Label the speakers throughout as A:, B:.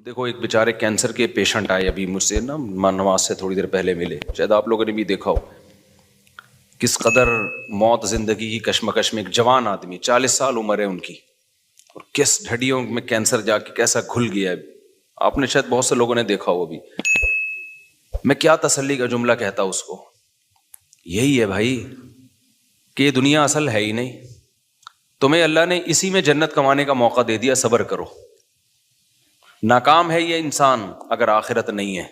A: دیکھو ایک بیچارے کینسر کے پیشنٹ آئے ابھی مجھ سے نا نماز سے تھوڑی دیر پہلے ملے، شاید آپ لوگوں نے بھی دیکھا ہو کس قدر موت زندگی کی کشمکش میں. ایک جوان آدمی 40 سال عمر ہے ان کی، اور کس ڈھڈیوں میں کینسر جا کے کیسا گھل گیا ہے. آپ نے شاید بہت سے لوگوں نے دیکھا ہو. ابھی میں کیا تسلی کا جملہ کہتا اس کو، یہی ہے بھائی کہ یہ دنیا اصل ہے ہی نہیں، تمہیں اللہ نے اسی میں جنت کمانے کا موقع دے دیا، صبر کرو. ناکام ہے یہ انسان اگر آخرت نہیں ہے.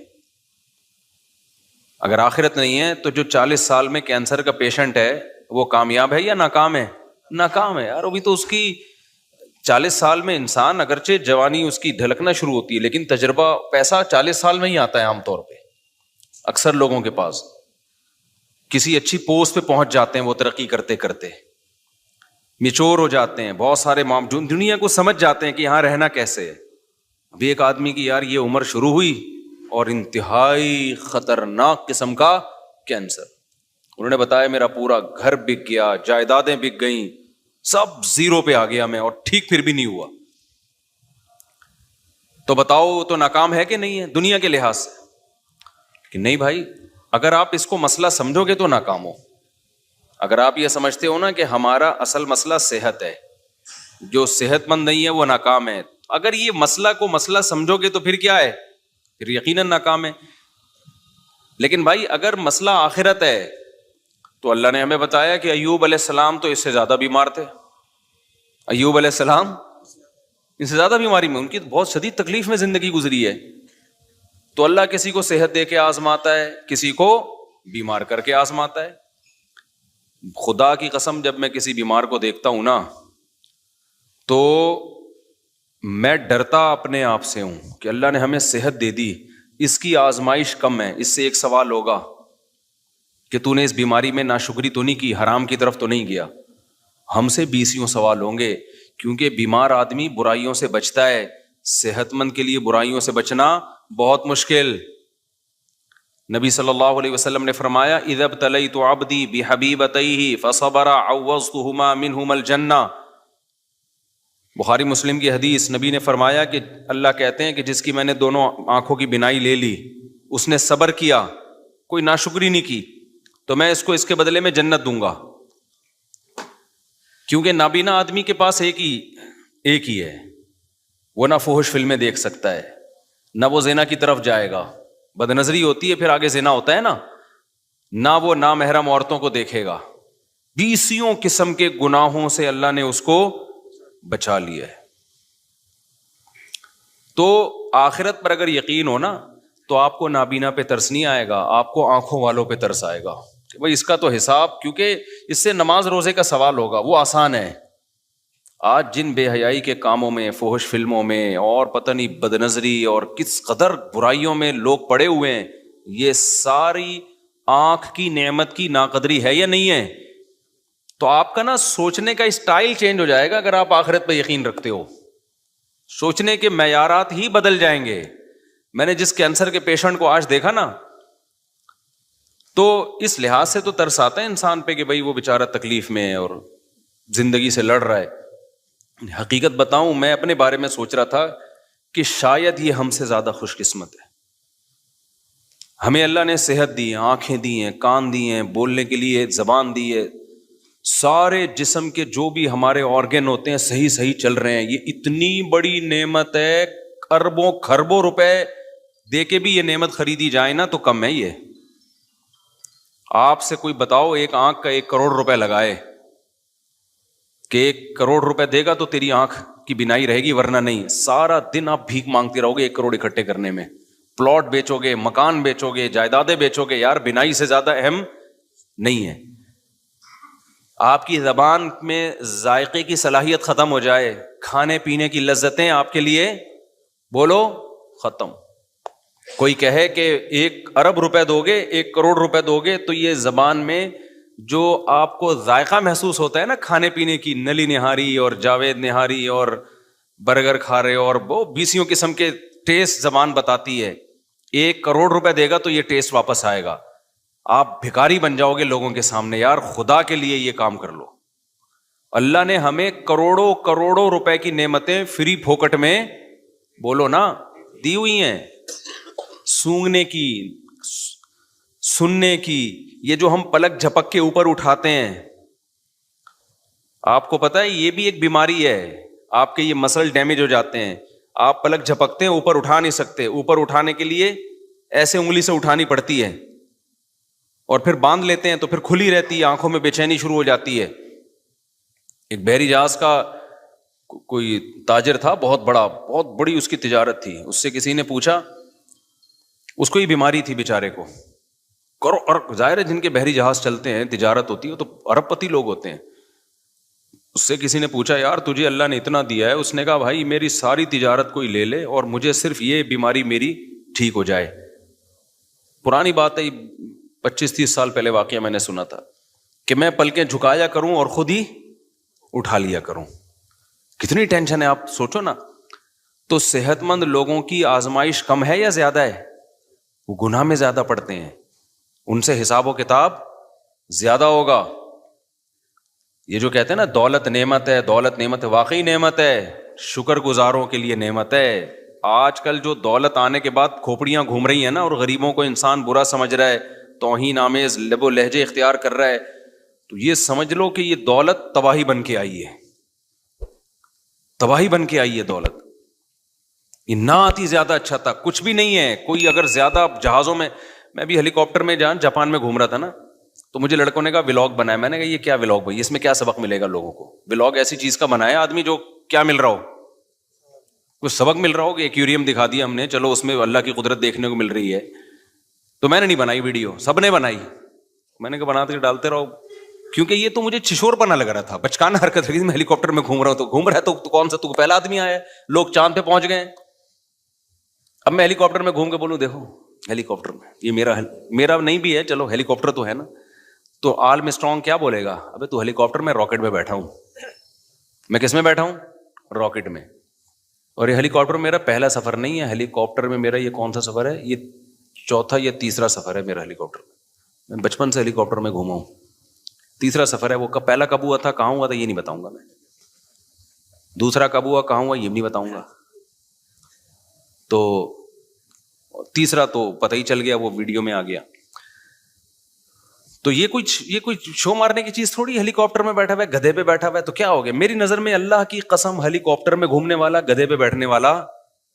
A: اگر آخرت نہیں ہے تو جو 40 سال میں کینسر کا پیشنٹ ہے وہ کامیاب ہے یا ناکام ہے؟ ناکام ہے یار. ابھی تو اس کی 40 سال میں انسان اگرچہ جوانی اس کی ڈھلکنا شروع ہوتی ہے، لیکن تجربہ پیسہ 40 سال میں ہی آتا ہے عام طور پہ. اکثر لوگوں کے پاس کسی اچھی پوسٹ پہ پہنچ جاتے ہیں وہ ترقی کرتے کرتے، میچور ہو جاتے ہیں، بہت سارے دنیا کو سمجھ جاتے ہیں کہ یہاں رہنا کیسے ہے. ابھی ایک آدمی کی یار یہ عمر شروع ہوئی اور انتہائی خطرناک قسم کا کینسر. انہوں نے بتایا میرا پورا گھر بک گیا، جائیدادیں بک گئیں، سب زیرو پہ آ گیا میں، اور ٹھیک پھر بھی نہیں ہوا. تو بتاؤ تو ناکام ہے کہ نہیں ہے دنیا کے لحاظ سے؟ کہ نہیں بھائی، اگر آپ اس کو مسئلہ سمجھو گے تو ناکام ہو. اگر آپ یہ سمجھتے ہو نا کہ ہمارا اصل مسئلہ صحت ہے، جو صحت مند نہیں ہے وہ ناکام ہے، اگر یہ مسئلہ کو مسئلہ سمجھو گے تو پھر کیا ہے؟ پھر یقیناً ناکام ہے. لیکن بھائی اگر مسئلہ آخرت ہے تو اللہ نے ہمیں بتایا کہ ایوب علیہ السلام تو اس سے زیادہ بیمار تھے. ایوب علیہ السلام اس سے زیادہ بیماری میں، ان کی بہت شدید تکلیف میں زندگی گزری ہے. تو اللہ کسی کو صحت دے کے آزماتا ہے، کسی کو بیمار کر کے آزماتا ہے. خدا کی قسم جب میں کسی بیمار کو دیکھتا ہوں نا تو میں ڈرتا اپنے آپ سے ہوں کہ اللہ نے ہمیں صحت دے دی، اس کی آزمائش کم ہے. اس سے ایک سوال ہوگا کہ تو نے اس بیماری میں ناشکری تو نہیں کی، حرام کی طرف تو نہیں گیا. ہم سے 20 سوال ہوں گے، کیونکہ بیمار آدمی برائیوں سے بچتا ہے، صحت مند کے لیے برائیوں سے بچنا بہت مشکل. نبی صلی اللہ علیہ وسلم نے فرمایا اذا ابتلیت عبدی بحبیبتیہ فصبر عوضتہما منہما الجنہ. بخاری مسلم کی حدیث، نبی نے فرمایا کہ اللہ کہتے ہیں کہ جس کی میں نے دونوں آنکھوں کی بینائی لے لی، اس نے صبر کیا، کوئی ناشکری نہیں کی، تو میں اس کو اس کے بدلے میں جنت دوں گا. کیونکہ نابینا آدمی کے پاس ایک ہی ہے، وہ نہ فحش فلمیں دیکھ سکتا ہے، نہ وہ زنا کی طرف جائے گا. بد نظری ہوتی ہے پھر آگے زنا ہوتا ہے نا، نہ وہ نامحرم عورتوں کو دیکھے گا. 20 قسم کے گناہوں سے اللہ نے اس کو بچا لیا ہے. تو آخرت پر اگر یقین ہو نا تو آپ کو نابینا پہ ترس نہیں آئے گا، آپ کو آنکھوں والوں پہ ترس آئے گا کہ بھائی اس کا تو حساب، کیونکہ اس سے نماز روزے کا سوال ہوگا، وہ آسان ہے. آج جن بے حیائی کے کاموں میں، فحش فلموں میں، اور پتہ نہیں بد نظری اور کس قدر برائیوں میں لوگ پڑے ہوئے ہیں، یہ ساری آنکھ کی نعمت کی ناقدری ہے یا نہیں ہے؟ تو آپ کا نا سوچنے کا اسٹائل چینج ہو جائے گا اگر آپ آخرت پہ یقین رکھتے ہو. سوچنے کے معیارات ہی بدل جائیں گے. میں نے جس کینسر کے پیشنٹ کو آج دیکھا نا تو اس لحاظ سے تو ترس آتا ہے انسان پہ کہ بھائی وہ بیچارہ تکلیف میں ہے اور زندگی سے لڑ رہا ہے. حقیقت بتاؤں، میں اپنے بارے میں سوچ رہا تھا کہ شاید یہ ہم سے زیادہ خوش قسمت ہے. ہمیں اللہ نے صحت دی، آنکھیں دی ہیں، کان دی ہیں، بولنے کے لیے زبان دی ہے، سارے جسم کے جو بھی ہمارے آرگن ہوتے ہیں صحیح چل رہے ہیں. یہ اتنی بڑی نعمت ہے، اربوں خربوں روپے دے کے بھی یہ نعمت خریدی جائے نا تو کم ہے. یہ آپ سے کوئی بتاؤ ایک آنکھ کا 1 کروڑ روپے لگائے کہ 1 کروڑ روپے دے گا تو تیری آنکھ کی بینائی رہے گی، ورنہ نہیں. سارا دن آپ بھیک مانگتے رہو گے 1 کروڑ اکٹھے کرنے میں. پلاٹ بیچو گے، مکان بیچو گے، جائیدادیں بیچو گے، یار بینائی سے زیادہ اہم نہیں ہے. آپ کی زبان میں ذائقے کی صلاحیت ختم ہو جائے، کھانے پینے کی لذتیں آپ کے لیے بولو ختم. کوئی کہے کہ 1 ارب روپے دو گے، 1 کروڑ روپے دو گے، تو یہ زبان میں جو آپ کو ذائقہ محسوس ہوتا ہے نا کھانے پینے کی، نلی نہاری اور جاوید نہاری اور برگر کھا رہے ہو، اور وہ 20 قسم کے ٹیسٹ زبان بتاتی ہے. 1 کروڑ روپے دے گا تو یہ ٹیسٹ واپس آئے گا. آپ بھکاری بن جاؤ گے لوگوں کے سامنے. یار خدا کے لیے یہ کام کر لو. اللہ نے ہمیں کروڑوں روپے کی نعمتیں فری پھوکٹ میں بولو نا دی ہوئی ہیں, سونگنے کی, سننے کی. یہ جو ہم پلک جھپک کے اوپر اٹھاتے ہیں, آپ کو پتا ہے یہ بھی ایک بیماری ہے. آپ کے یہ مسل ڈیمیج ہو جاتے ہیں, آپ پلک جھپکتے ہیں اوپر اٹھا نہیں سکتے, اوپر اٹھانے کے لیے ایسے انگلی سے اٹھانی پڑتی ہے, اور پھر باندھ لیتے ہیں تو پھر کھلی رہتی ہے, آنکھوں میں بے چینی شروع ہو جاتی ہے. ایک بحری جہاز کا کوئی تاجر تھا, بہت بڑا, بہت بڑی اس کی تجارت تھی. اس سے کسی نے پوچھا, اس کو یہ بیماری تھی بیچارے کو, اور ظاہر ہے جن کے بحری جہاز چلتے ہیں, تجارت ہوتی ہے, تو ارب پتی لوگ ہوتے ہیں. اس سے کسی نے پوچھا, یار تجھے اللہ نے اتنا دیا ہے؟ اس نے کہا, بھائی میری ساری تجارت کوئی لے لے اور مجھے صرف یہ بیماری میری ٹھیک ہو جائے. پرانی بات ہے, 25-30 سال پہلے واقعہ میں نے سنا تھا کہ میں پلکیں جھکایا کروں اور خود ہی اٹھا لیا کروں. کتنی ٹینشن ہے آپ سوچو نا. تو صحت مند لوگوں کی آزمائش کم ہے یا زیادہ ہے؟ وہ گناہ میں زیادہ پڑتے ہیں, ان سے حساب و کتاب زیادہ ہوگا. یہ جو کہتے ہیں نا دولت نعمت ہے, دولت نعمت ہے, واقعی نعمت ہے, شکر گزاروں کے لیے نعمت ہے. آج کل جو دولت آنے کے بعد کھوپڑیاں گھوم رہی ہیں نا, اور غریبوں کو انسان برا سمجھ رہا ہے, توہین آمیز لب و لہجے اختیار کر رہا ہے, تو یہ سمجھ لو کہ یہ دولت تباہی بن کے آئی ہے, تباہی بن کے آئی ہے دولت. یہ نہ آتی زیادہ اچھا تھا, کچھ بھی نہیں ہے. کوئی اگر زیادہ جہازوں میں بھی ہیلی کاپٹر میں جاپان میں گھوم رہا تھا نا, تو مجھے لڑکوں نے کہا ولاگ بنایا. میں نے کہا یہ کیا ولاگ بھائی, اس میں کیا سبق ملے گا لوگوں کو؟ ولاگ ایسی چیز کا بنایا آدمی جو کیا مل رہا ہو, کچھ سبق مل رہا ہو. کہ ایکویریم دکھا دیا ہم نے, چلو اس میں اللہ کی قدرت دیکھنے کو مل رہی ہے. تو میں نے نہیں بنائی ویڈیو, سب نے بنائی. میں نے کہا بناتے کے ڈالتے رہو, کیونکہ یہ تو مجھے چھشور پنا لگ رہا تھا, بچکانہ حرکت لگی. میں ہیلی کاپٹر میں گھوم رہا ہوں, تو گھوم رہا ہے تو کون سا تو پہلا آدمی آیا ہے, لوگ چاند پہ پہنچ گئے. اب میں ہیلی کاپٹر میں گھوم کے بولوں دیکھو ہیلی کاپٹر میں, یہ میرا نہیں بھی ہے, چلو ہیلی کاپٹر تو ہے نا. تو آل میں اسٹرانگ کیا بولے گا, ابے تو ہیلی کاپٹر میں راکٹ میں بیٹھا ہوں. میں کس میں بیٹھا ہوں؟ راکٹ میں. اور یہ ہیلی کاپٹر میرا پہلا سفر نہیں ہے. ہیلی کاپٹر میں میرا یہ کون سا سفر ہے؟ یہ چوتھا یا تیسرا سفر ہے میرا ہیلی کاپٹر میں. میں بچپن سے ہیلی کاپٹر میں گھوما ہوں, تیسرا سفر ہے. وہ پہلا کب ہوا تھا, کہاں ہوا تھا, یہ نہیں بتاؤں گا میں. دوسرا کب ہوا, کہاں ہوا, یہ بھی نہیں بتاؤں گا. تو تیسرا تو پتہ ہی چل گیا, وہ ویڈیو میں آ گیا. تو یہ کوئی شو مارنے کی چیز تھوڑی. ہیلی کاپٹر میں بیٹھا ہوا ہے, گدھے پہ بیٹھا ہوا ہے, تو کیا ہو گیا؟ میری نظر میں اللہ کی قسم ہیلی کاپٹر میں گھومنے والا گدھے پہ بیٹھنے والا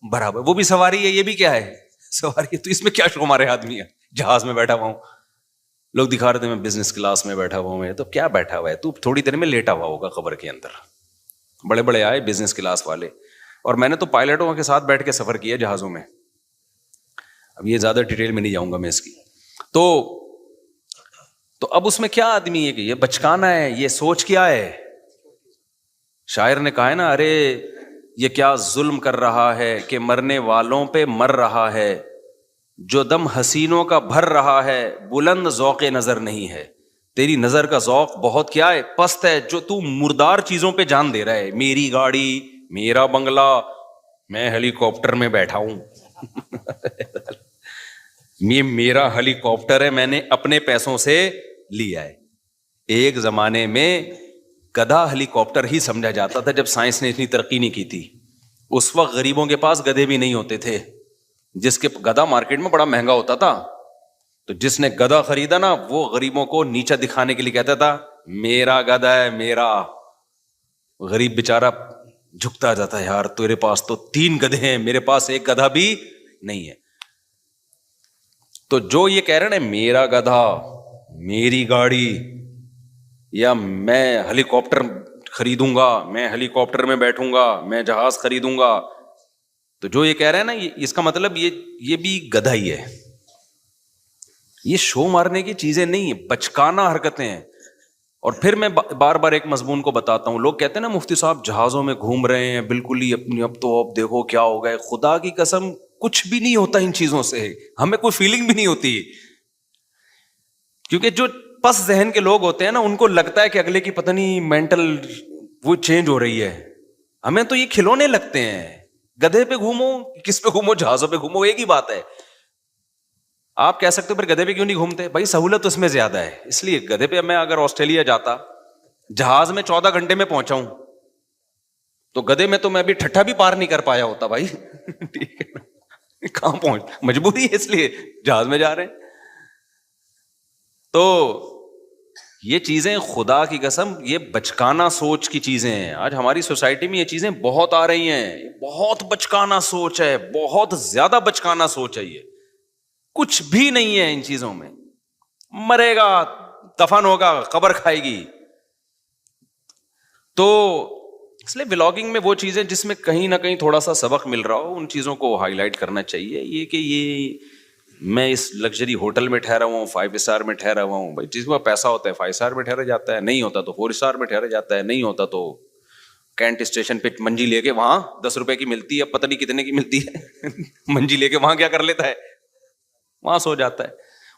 A: برابر. وہ بھی سواری ہے, یہ بھی کیا ہے, سواری ہے. تو اس میں کیا شو مارے آدمی ہے, جہاز میں بیٹھا ہوا ہوں, لوگ دکھا رہے تھے میں بزنس کلاس میں بیٹھا ہوا ہوں. تو کیا بیٹھا ہوا ہے تو, تھوڑی دیر میں لیٹا ہوا ہوگا قبر کے اندر. بڑے بڑے آئے بزنس کلاس والے, اور میں نے تو پائلٹوں کے ساتھ بیٹھ کے سفر کیا جہازوں میں. اب یہ زیادہ ڈیٹیل میں نہیں جاؤں گا میں اس کی. تو اب اس میں کیا آدمی ہے کہ یہ بچکانا ہے, یہ سوچ کیا ہے. شاعر نے کہا ہے نا, ارے یہ کیا ظلم کر رہا ہے کہ مرنے والوں پہ مر رہا ہے, جو دم حسینوں کا بھر رہا ہے بلند ذوق نظر نہیں ہے. تیری نظر کا ذوق بہت کیا ہے, پست ہے, جو تو مردار چیزوں پہ جان دے رہا ہے. میری گاڑی, میرا بنگلہ, میں ہیلی کاپٹر میں بیٹھا ہوں. یہ میرا ہیلی کاپٹر ہے, میں نے اپنے پیسوں سے لیا ہے. ایک زمانے میں گدھا ہیلی کاپٹر ہی سمجھا جاتا تھا جب سائنس نے اتنی ترقی نہیں کی تھی. اس وقت غریبوں کے پاس گدھے بھی نہیں ہوتے تھے. جس کے گدھا مارکیٹ میں بڑا مہنگا ہوتا تھا, تو جس نے گدھا خریدا نا, وہ غریبوں کو نیچا دکھانے کے لیے کہتا تھا میرا گدھا ہے میرا. غریب بیچارہ جھکتا جاتا ہے, یار تیرے پاس تو 3 گدھے ہیں, میرے پاس ایک گدھا بھی نہیں ہے. تو جو یہ کہہ رہے ہیں میرا گدھا, میری گاڑی, یا میں ہیلی کاپٹر خریدوں گا, میں ہیلی کاپٹر میں بیٹھوں گا, میں جہاز خریدوں گا, تو جو یہ کہہ رہے ہیں نا, اس کا مطلب یہ بھی گدھا ہی ہے. یہ شو مارنے کی چیزیں نہیں ہیں, بچکانہ حرکتیں ہیں. اور پھر میں بار بار ایک مضمون کو بتاتا ہوں. لوگ کہتے ہیں نا مفتی صاحب جہازوں میں گھوم رہے ہیں بالکل ہی اپنی, اب تو اب دیکھو کیا ہو گئے. خدا کی قسم کچھ بھی نہیں ہوتا ان چیزوں سے, ہمیں کوئی فیلنگ بھی نہیں ہوتی. کیونکہ جو پس ذہن کے لوگ ہوتے ہیں نا, ان کو لگتا ہے کہ اگلے کی پتہ نہیں مینٹل وہ چینج ہو رہی ہے. ہمیں تو یہ کھلونے لگتے ہیں. گدھے پہ گھومو, کس پہ گھومو, جہازوں پہ گھومو, ایک ہی بات ہے. آپ کہہ سکتے ہو پھر گدھے پہ کیوں نہیں گھومتے؟ بھائی سہولت اس میں زیادہ ہے, اس لیے. گدھے پہ میں اگر آسٹریلیا جاتا, جہاز میں 14 گھنٹے میں پہنچا ہوں, تو گدھے میں تو میں ابھی ٹھٹھا بھی پار نہیں کر پایا ہوتا بھائی. ٹھیک ہے, کہاں پہنچ, مجبوری ہے اس لیے جہاز میں جا رہے ہیں. تو یہ چیزیں خدا کی قسم یہ بچکانا سوچ کی چیزیں ہیں. آج ہماری سوسائٹی میں یہ چیزیں بہت آ رہی ہیں, بہت بچکانا سوچ ہے, بہت زیادہ بچکانا سوچ ہے. یہ کچھ بھی نہیں ہے ان چیزوں میں. مرے گا, دفن ہوگا, قبر کھائے گی. تو اس لیے ولاگنگ میں وہ چیزیں جس میں کہیں نہ کہیں تھوڑا سا سبق مل رہا ہو, ان چیزوں کو ہائی لائٹ کرنا چاہیے. یہ کہ یہ میں اس لگژری ہوٹل میں ٹھہرا ہوا ہوں, 5 اسٹار میں ٹھہرا ہوا ہوں. بھائی جس میں پیسہ ہوتا ہے 5 اسٹار میں ٹھہرا جاتا ہے, نہیں ہوتا تو 4 اسٹار میں ٹھہرا جاتا ہے, نہیں ہوتا تو کینٹ اسٹیشن پہ منجی لے کے وہاں 10 روپے کی ملتی ہے, پتہ نہیں کتنے کی ملتی ہے, منجی لے کے وہاں کیا کر لیتا ہے, وہاں سو جاتا ہے.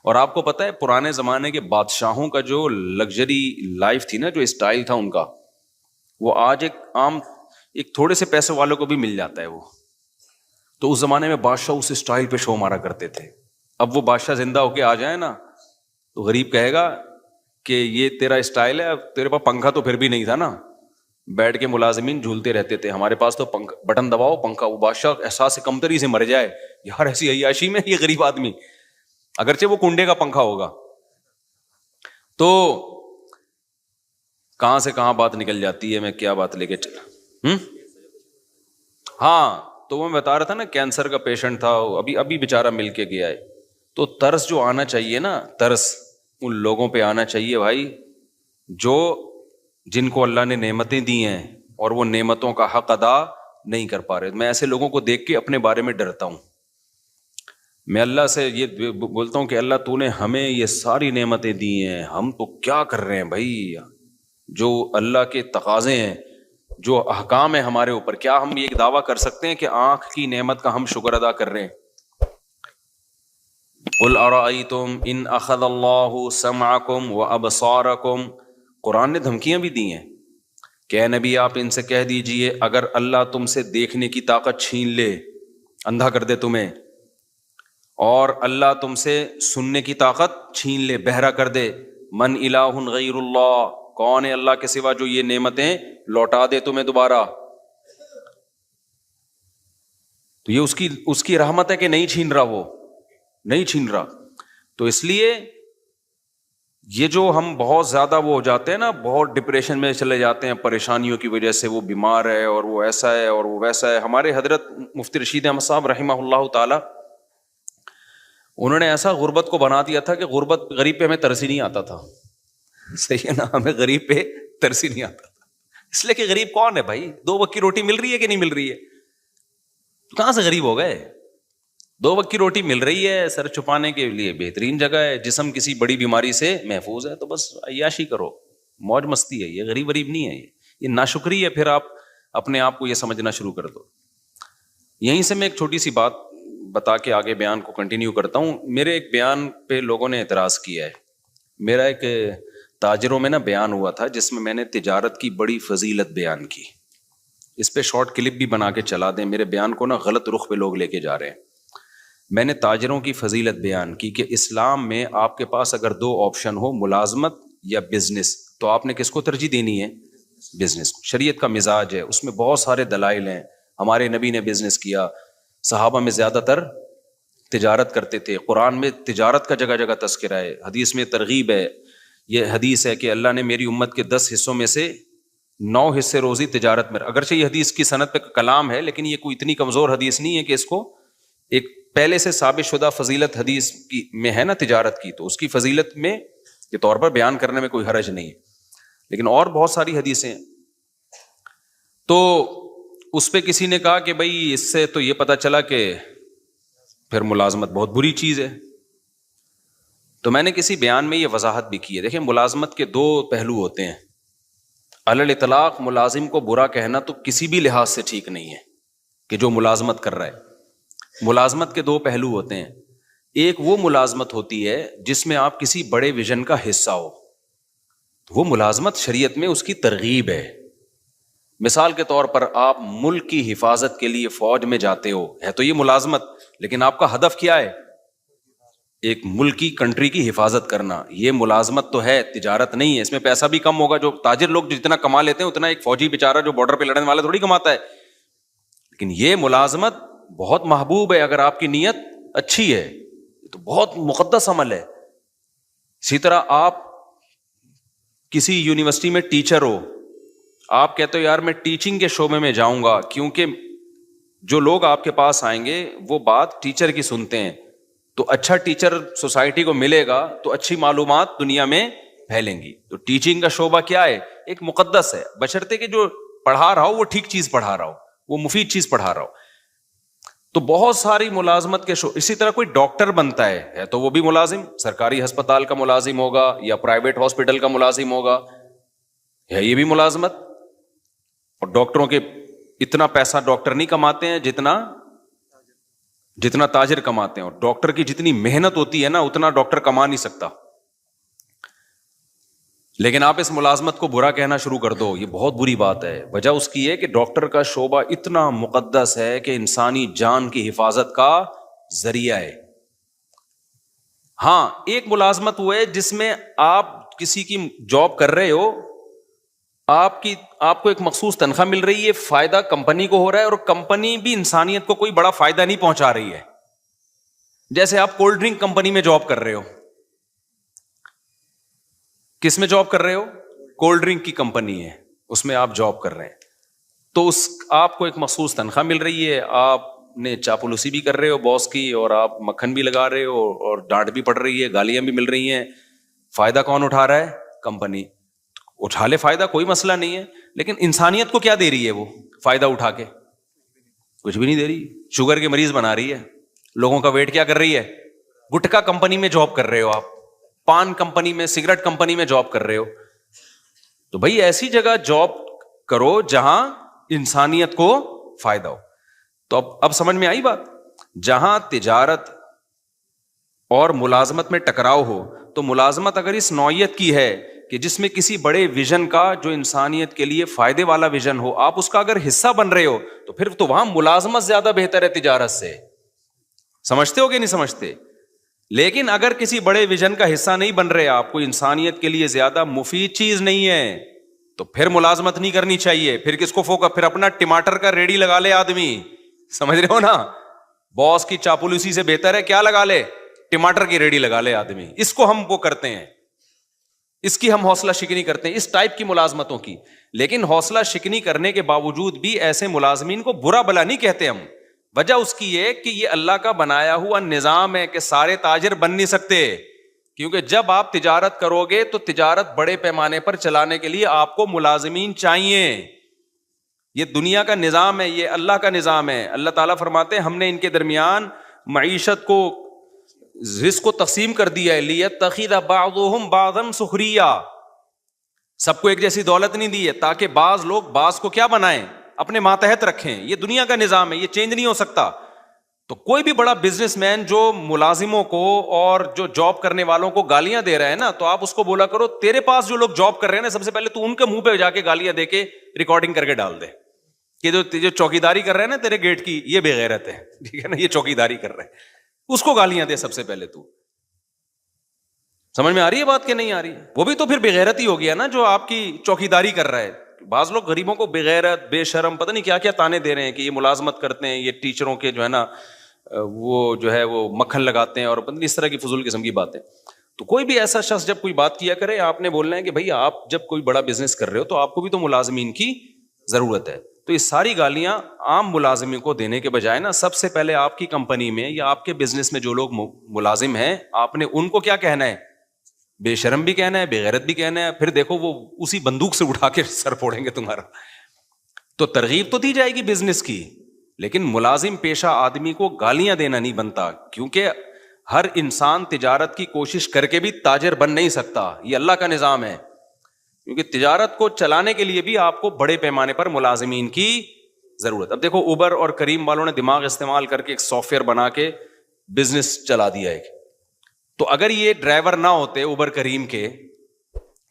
A: اور آپ کو پتہ ہے پرانے زمانے کے بادشاہوں کا جو لگژری لائف تھی نا, جو اسٹائل تھا ان کا, وہ آج ایک تھوڑے سے پیسے والوں کو بھی مل جاتا ہے وہ. تو اس زمانے میں بادشاہ اس اسٹائل پہ شو مارا کرتے تھے. اب وہ بادشاہ زندہ ہو کے آ جائے نا تو غریب کہے گا کہ یہ تیرا اسٹائل ہے, تیرے پاس پنکھا تو پھر بھی نہیں تھا نا, بیٹھ کے ملازمین جھولتے رہتے تھے, ہمارے پاس تو بٹن دباؤ پنکھا. وہ بادشاہ احساس کمتری سے مر جائے, یار ایسی عیاشی میں یہ غریب آدمی, اگرچہ وہ کنڈے کا پنکھا ہوگا. تو کہاں سے کہاں بات نکل جاتی ہے, میں کیا بات لے کے چلا. ہاں تو وہ میں بتا رہا تھا نا, کینسر کا پیشنٹ تھا, ابھی بیچارہ مل کے گیا ہے. تو ترس جو آنا چاہیے نا, ترس ان لوگوں پہ آنا چاہیے بھائی جن کو اللہ نے نعمتیں دی ہیں اور وہ نعمتوں کا حق ادا نہیں کر پا رہے. میں ایسے لوگوں کو دیکھ کے اپنے بارے میں ڈرتا ہوں. میں اللہ سے یہ بولتا ہوں کہ اللہ تو نے ہمیں یہ ساری نعمتیں دی ہیں, ہم تو کیا کر رہے ہیں بھائی, جو اللہ کے تقاضے ہیں, جو احکام ہیں ہمارے اوپر, کیا ہم یہ دعویٰ کر سکتے ہیں کہ آنکھ کی نعمت کا ہم شکر ادا کر رہے ہیں؟ قل ارأیتم ان اخذ اللہ سمعکم وابصارکم. قرآن نے دھمکیاں بھی دی ہیں کہ اے نبی آپ ان سے کہہ دیجئے اگر اللہ تم سے دیکھنے کی طاقت چھین لے, اندھا کر دے تمہیں, اور اللہ تم سے سننے کی طاقت چھین لے, بہرا کر دے, من الہ غیر اللہ, کون ہے اللہ کے سوا جو یہ نعمتیں لوٹا دے تمہیں دوبارہ. تو یہ اس کی رحمت ہے کہ نہیں چھین رہا, وہ نہیں چھین رہا. تو اس لیے یہ جو ہم بہت زیادہ وہ ہو جاتے ہیں نا, بہت ڈپریشن میں چلے جاتے ہیں پریشانیوں کی وجہ سے, وہ بیمار ہے اور وہ ایسا ہے اور وہ ویسا ہے. ہمارے حضرت مفتی رشید احمد صاحب رحمہ اللہ تعالی, انہوں نے ایسا غربت کو بنا دیا تھا کہ غریب پہ ہمیں ترس ہی نہیں آتا تھا. صحیح ہے نا, ہمیں غریب پہ ترس ہی نہیں آتا تھا, اس لیے کہ غریب کون ہے بھائی, 2 وقت کی روٹی مل رہی ہے کہ نہیں مل رہی ہے, کہاں سے غریب ہو گئے. 2 وقت کی روٹی مل رہی ہے, سر چھپانے کے لیے بہترین جگہ ہے, جسم کسی بڑی بیماری سے محفوظ ہے, تو بس عیاشی کرو, موج مستی ہے. یہ غریب نہیں ہے, یہ ناشکری ہے. پھر آپ اپنے آپ کو یہ سمجھنا شروع کر دو. یہیں سے میں ایک چھوٹی سی بات بتا کے آگے بیان کو کنٹینیو کرتا ہوں. میرے ایک بیان پہ لوگوں نے اعتراض کیا ہے. میرا ایک تاجروں میں نا بیان ہوا تھا جس میں نے تجارت کی بڑی فضیلت بیان کی. اس پہ شارٹ کلپ بھی بنا کے چلا دیں, میرے بیان کو نا غلط رخ پہ لوگ لے کے جا رہے ہیں. میں نے تاجروں کی فضیلت بیان کی کہ اسلام میں آپ کے پاس اگر 2 آپشن ہو, ملازمت یا بزنس, تو آپ نے کس کو ترجیح دینی ہے؟ بزنس کو. شریعت کا مزاج ہے, اس میں بہت سارے دلائل ہیں. ہمارے نبی نے بزنس کیا, صحابہ میں زیادہ تر تجارت کرتے تھے, قرآن میں تجارت کا جگہ جگہ تذکرہ ہے, حدیث میں ترغیب ہے. یہ حدیث ہے کہ اللہ نے میری امت کے 10 حصوں میں سے 9 حصے روزی تجارت میں. اگرچہ یہ حدیث کی سند پہ کلام ہے, لیکن یہ کوئی اتنی کمزور حدیث نہیں ہے کہ اس کو ایک پہلے سے ثابت شدہ فضیلت حدیث کی میں ہے نا تجارت کی, تو اس کی فضیلت میں کے طور پر بیان کرنے میں کوئی حرج نہیں ہے. لیکن اور بہت ساری حدیثیں ہیں. تو اس پہ کسی نے کہا کہ بھائی اس سے تو یہ پتا چلا کہ پھر ملازمت بہت بری چیز ہے. تو میں نے کسی بیان میں یہ وضاحت بھی کی ہے. دیکھیں, ملازمت کے 2 پہلو ہوتے ہیں. علی الاطلاق ملازم کو برا کہنا تو کسی بھی لحاظ سے ٹھیک نہیں ہے کہ جو ملازمت کر رہا ہے. ملازمت کے 2 پہلو ہوتے ہیں. ایک وہ ملازمت ہوتی ہے جس میں آپ کسی بڑے ویژن کا حصہ ہو, وہ ملازمت شریعت میں اس کی ترغیب ہے. مثال کے طور پر آپ ملک کی حفاظت کے لیے فوج میں جاتے ہو, ہے تو یہ ملازمت, لیکن آپ کا ہدف کیا ہے؟ ایک ملک کی کنٹری کی حفاظت کرنا. یہ ملازمت تو ہے, تجارت نہیں ہے. اس میں پیسہ بھی کم ہوگا, جو تاجر لوگ جتنا کما لیتے ہیں اتنا ایک فوجی بیچارہ جو بارڈر پہ لڑنے والا تھوڑی کماتا ہے. لیکن یہ ملازمت بہت محبوب ہے اگر آپ کی نیت اچھی ہے, تو بہت مقدس عمل ہے. اسی طرح آپ کسی یونیورسٹی میں ٹیچر ہو, آپ کہتے ہو یار میں ٹیچنگ کے شعبے میں جاؤں گا, کیونکہ جو لوگ آپ کے پاس آئیں گے وہ بات ٹیچر کی سنتے ہیں, تو اچھا ٹیچر سوسائٹی کو ملے گا تو اچھی معلومات دنیا میں پھیلیں گی. تو ٹیچنگ کا شعبہ کیا ہے؟ ایک مقدس ہے, بشرطے کہ جو پڑھا رہا ہو وہ ٹھیک چیز پڑھا رہا ہو, وہ مفید چیز پڑھا رہا ہو. تو بہت ساری ملازمت کے شعبے. اسی طرح کوئی ڈاکٹر بنتا ہے تو وہ بھی ملازم, سرکاری ہسپتال کا ملازم ہوگا یا پرائیویٹ ہاسپٹل کا ملازم ہوگا, ہے یہ بھی ملازمت. اور ڈاکٹروں کے اتنا پیسہ ڈاکٹر نہیں کماتے ہیں جتنا تاجر کماتے ہیں, اور ڈاکٹر کی جتنی محنت ہوتی ہے نا اتنا ڈاکٹر کما نہیں سکتا. لیکن آپ اس ملازمت کو برا کہنا شروع کر دو, یہ بہت بری بات ہے. وجہ اس کی ہے کہ ڈاکٹر کا شعبہ اتنا مقدس ہے کہ انسانی جان کی حفاظت کا ذریعہ ہے. ہاں ایک ملازمت وہ ہے جس میں آپ کسی کی جاب کر رہے ہو, آپ کو ایک مخصوص تنخواہ مل رہی ہے, فائدہ کمپنی کو ہو رہا ہے, اور کمپنی بھی انسانیت کو کوئی بڑا فائدہ نہیں پہنچا رہی ہے. جیسے آپ کولڈ ڈرنک کمپنی میں جاب کر رہے ہو, کس میں جاب کر رہے ہو؟ کولڈ ڈرنک کی کمپنی ہے, اس میں آپ جاب کر رہے ہیں, تو آپ کو ایک مخصوص تنخواہ مل رہی ہے, آپ نے چاپلوسی بھی کر رہے ہو باس کی, اور آپ مکھن بھی لگا رہے ہو, اور ڈانٹ بھی پڑ رہی ہے, گالیاں بھی مل رہی ہیں. فائدہ کون اٹھا رہا ہے؟ کمپنی. اٹھا لے فائدہ, کوئی مسئلہ نہیں ہے, لیکن انسانیت کو کیا دے رہی ہے وہ فائدہ اٹھا کے؟ کچھ بھی نہیں دے رہی. شوگر کے مریض بنا رہی ہے, لوگوں کا ویٹ کیا کر رہی ہے. گٹکا کمپنی میں جاب کر رہے ہو آپ, پان کمپنی میں, سگریٹ کمپنی میں جاب کر رہے ہو, تو بھائی ایسی جگہ جاب کرو جہاں انسانیت کو فائدہ ہو. تو اب سمجھ میں آئی بات. جہاں تجارت اور ملازمت میں ٹکراؤ ہو, تو ملازمت اگر اس نوعیت کی ہے کہ جس میں کسی بڑے ویژن کا, جو انسانیت کے لیے فائدے والا ویژن ہو, آپ اس کا اگر حصہ بن رہے ہو, تو پھر تو وہاں ملازمت زیادہ بہتر ہے تجارت سے. سمجھتے ہو کہ نہیں سمجھتے؟ لیکن اگر کسی بڑے ویژن کا حصہ نہیں بن رہے آپ, کوئی انسانیت کے لیے زیادہ مفید چیز نہیں ہے, تو پھر ملازمت نہیں کرنی چاہیے. پھر کس کو فوکس, پھر اپنا ٹماٹر کا ریڑی لگا لے آدمی. سمجھ رہے ہو نا, باس کی چاپلوسی سے بہتر ہے کیا لگا لے؟ ٹماٹر کی ریڑی لگا لے آدمی. اس کو ہم وہ کرتے ہیں, اس کی ہم حوصلہ شکنی کرتے ہیں, اس ٹائپ کی ملازمتوں کی. لیکن حوصلہ شکنی کرنے کے باوجود بھی ایسے ملازمین کو برا بلا نہیں کہتے ہم. وجہ اس کی یہ کہ یہ اللہ کا بنایا ہوا نظام ہے کہ سارے تاجر بن نہیں سکتے, کیونکہ جب آپ تجارت کرو گے تو تجارت بڑے پیمانے پر چلانے کے لیے آپ کو ملازمین چاہیے. یہ دنیا کا نظام ہے, یہ اللہ کا نظام ہے. اللہ تعالیٰ فرماتے ہیں ہم نے ان کے درمیان معیشت کو, رزق کو تقسیم کر دیا ہے, لیتخذ بعضهم بعضا سخریا, سب کو ایک جیسی دولت نہیں دی ہے تاکہ بعض لوگ بعض کو کیا بنائیں, اپنے ماتحت رکھیں. یہ دنیا کا نظام ہے, یہ چینج نہیں ہو سکتا. تو کوئی بھی بڑا بزنس مین جو ملازموں کو اور جو جاب کرنے والوں کو گالیاں دے رہا ہے نا, تو آپ اس کو بولا کرو تیرے پاس جو لوگ جاب کر رہے ہیں نا, سب سے پہلے تو ان کے منہ پہ جا کے گالیاں دے کے ریکارڈنگ کر کے ڈال دے کہ جو چوکیداری کر رہے ہیں نا تیرے گیٹ کی, یہ بے غیرت ہے, ٹھیک ہے نا, یہ چوکیداری کر رہے ہیں, اس کو گالیاں دے سب سے پہلے تو. سمجھ میں آ رہی ہے بات کہ نہیں آ رہی؟ وہ بھی تو پھر بے غیرت ہی ہو گیا نا جو آپ کی چوکیداری کر رہا ہے. بعض لوگ غریبوں کو بے غیرت, بے شرم, پتہ نہیں کیا کیا تانے دے رہے ہیں کہ یہ ملازمت کرتے ہیں, یہ ٹیچروں کے جو ہے نا وہ جو ہے وہ مکھن لگاتے ہیں, اور پتہ نہیں اس طرح کی فضول قسم کی باتیں. تو کوئی بھی ایسا شخص جب کوئی بات کیا کرے, آپ نے بولنا ہے کہ بھائی آپ جب کوئی بڑا بزنس کر رہے ہو تو آپ کو بھی تو ملازمین کی ضرورت ہے. تو یہ ساری گالیاں عام ملازمین کو دینے کے بجائے نا, سب سے پہلے آپ کی کمپنی میں یا آپ کے بزنس میں جو لوگ ملازم ہیں, آپ نے ان کو کیا کہنا ہے, بے شرم بھی کہنا ہے, بے غیرت بھی کہنا ہے. پھر دیکھو وہ اسی بندوق سے اٹھا کے سر پھوڑیں گے تمہارا. تو ترغیب تو دی جائے گی بزنس کی, لیکن ملازم پیشہ آدمی کو گالیاں دینا نہیں بنتا, کیونکہ ہر انسان تجارت کی کوشش کر کے بھی تاجر بن نہیں سکتا. یہ اللہ کا نظام ہے, کیونکہ تجارت کو چلانے کے لیے بھی آپ کو بڑے پیمانے پر ملازمین کی ضرورت. اب دیکھو اوبر اور کریم والوں نے دماغ استعمال کر کے ایک سافٹ ویئر بنا کے بزنس چلا دیا ہے. تو اگر یہ ڈرائیور نہ ہوتے اوبر کریم کے,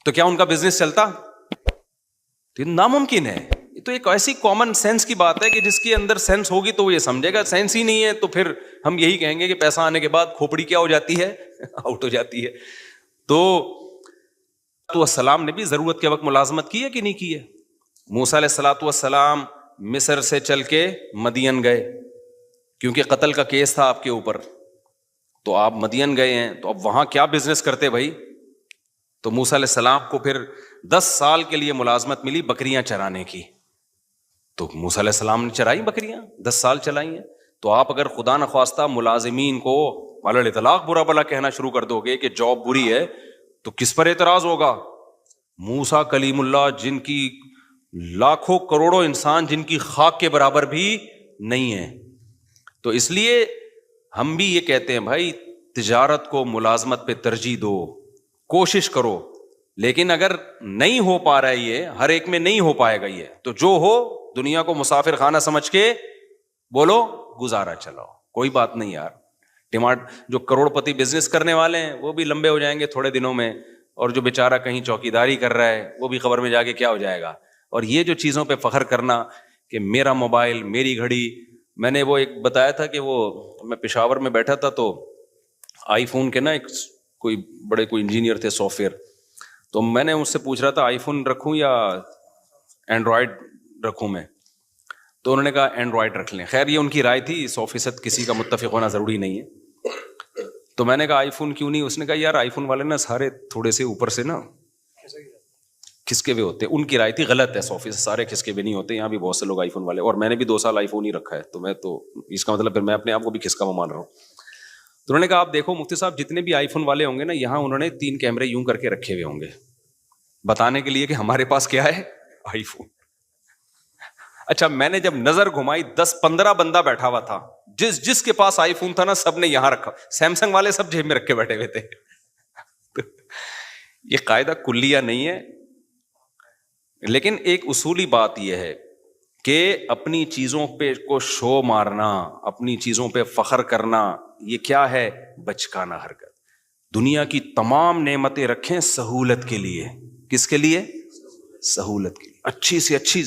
A: تو کیا ان کا بزنس چلتا؟ تو یہ ناممکن ہے. یہ تو ایک ایسی کامن سینس کی بات ہے کہ جس کے اندر سینس ہوگی تو وہ یہ سمجھے گا. سینس ہی نہیں ہے تو پھر ہم یہی کہیں گے کہ پیسہ آنے کے بعد کھوپڑی کیا ہو جاتی ہے, آؤٹ ہو جاتی ہے. تو السلام نے بھی ضرورت کے وقت ملازمت کی ہے کہ نہیں کی ہے؟ موسیٰ علیہ الصلوۃ والسلام مصر سے چل کے مدین گئے, کیونکہ قتل کا کیس تھا آپ کے اوپر, تو آپ مدین گئے ہیں, تو اب وہاں کیا بزنس کرتے بھائی؟ تو موسیٰ علیہ السلام کو پھر 10 سال کے لیے ملازمت ملی بکریاں چرانے کی, تو موسیٰ علیہ السلام نے چرائی بکریاں, 10 سال چلائی ہیں. تو آپ اگر خدا نخواستہ ملازمین کو علی الاطلاق برا بلا کہنا شروع کر دو گے کہ جاب بری ہے, تو کس پر اعتراض ہوگا؟ موسیٰ کلیم اللہ, جن کی لاکھوں کروڑوں انسان جن کی خاک کے برابر بھی نہیں ہے. تو اس لیے ہم بھی یہ کہتے ہیں بھائی تجارت کو ملازمت پہ ترجیح دو, کوشش کرو, لیکن اگر نہیں ہو پا رہا ہے, یہ ہر ایک میں نہیں ہو پائے گا یہ, تو جو ہو دنیا کو مسافر خانہ سمجھ کے بولو گزارا چلاؤ, کوئی بات نہیں یار. جو کروڑ پتی بزنس کرنے والے ہیں وہ بھی لمبے ہو جائیں گے تھوڑے دنوں میں, اور جو بیچارہ کہیں چوکیداری کر رہا ہے وہ بھی خبر میں جا کے کیا ہو جائے گا. اور یہ جو چیزوں پہ فخر کرنا کہ میرا موبائل, میری گھڑی, میں نے وہ ایک بتایا تھا کہ وہ میں پشاور میں بیٹھا تھا, تو آئی فون کے نا ایک کوئی بڑے کوئی انجینئر تھے سافٹ ویئر, تو میں نے اس سے پوچھ رہا تھا آئی فون رکھوں یا اینڈرائڈ رکھوں میں, تو انہوں نے کہا اینڈرائڈ رکھ لیں. خیر یہ ان کی رائے تھی, 100% کسی کا متفق ہونا ضروری نہیں ہے. تو میں نے کہا آئی فون کیوں نہیں؟ اس نے کہا یار آئی فون والے نا سارے تھوڑے سے اوپر سے نا کھسکے ہوئے ہوتے ہیں. ان کی رائے تھی غلط ہے, 100% سارے کھسکے ہوئے نہیں ہوتے, یہاں بھی بہت سے لوگ آئی فون والے, اور میں نے بھی 2 سال آئی فون ہی رکھا ہے, تو میں تو اس کا مطلب پھر میں اپنے آپ کو بھی کھسکا مان رہا ہوں. تو انہوں نے کہا آپ دیکھو مفتی صاحب جتنے بھی آئی فون والے ہوں گے نا, یہاں انہوں نے 3 کیمرے یوں کر کے رکھے ہوئے ہوں گے بتانے کے لیے کہ ہمارے پاس کیا ہے, آئی فون. اچھا میں نے جب نظر گھمائی 10-15 بندہ بیٹھا ہوا تھا, جس کے پاس آئی فون تھا نا سب نے یہاں رکھا, سیمسنگ والے سب جیب میں رکھ کے بیٹھے ہوئے تھے. یہ قاعدہ کلیہ نہیں ہے, لیکن ایک اصولی بات یہ ہے کہ اپنی چیزوں پہ کو شو مارنا, اپنی چیزوں پہ فخر کرنا, یہ کیا ہے؟ بچکانہ حرکت. دنیا کی تمام نعمتیں رکھیں سہولت کے لیے. کس کے لیے؟ سہولت کے لیے. اچھی سے اچھی